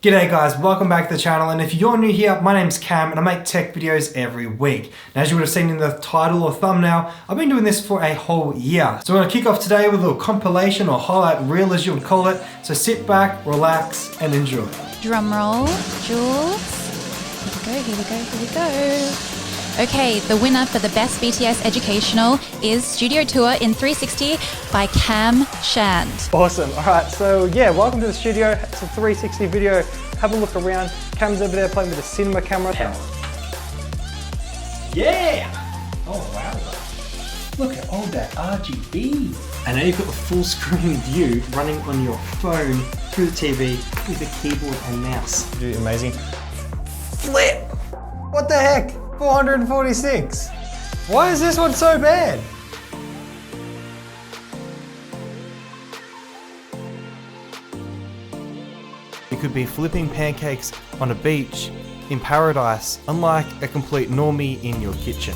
G'day guys, welcome back to the channel, and if you're new here, my name's Cam and I make tech videos every week. Now, as you would have seen in the title or thumbnail, I've been doing this for a whole year. So we're gonna kick off today with a little compilation or highlight reel as you would call it. So sit back, relax, and enjoy. Drum roll, Jules. Here we go. Okay, the winner for the best BTS educational is Studio Tour in 360 by Cam Shand. Awesome. All right, so yeah, welcome to the studio. It's a 360 video. Have a look around. Cam's over there playing with the cinema camera. Yeah! Oh wow. Look at all that RGB. And now you've got the full screen view running on your phone through the TV with a keyboard and mouse. Amazing. Flip! What the heck? 446. Why is this one so bad? You could be flipping pancakes on a beach in paradise, unlike a complete normie in your kitchen.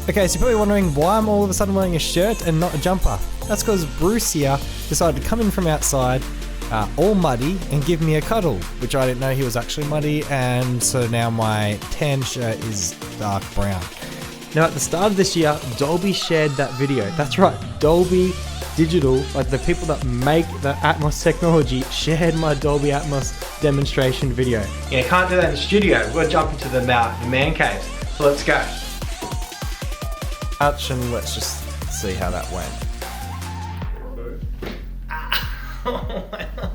Okay, so you're probably wondering why I'm all of a sudden wearing a shirt and not a jumper. That's because Bruce here decided to come in from outside all muddy and give me a cuddle, which I didn't know he was actually muddy, and so now my tan shirt is dark brown. Now at the start of this year, Dolby shared that video. That's right, Dolby Digital, like the people that make the Atmos technology, shared my Dolby Atmos demonstration video. Yeah, can't do that in the studio. We've got to jump into the man caves. So let's go. Ouch, and let's just see how that went. Oh my God.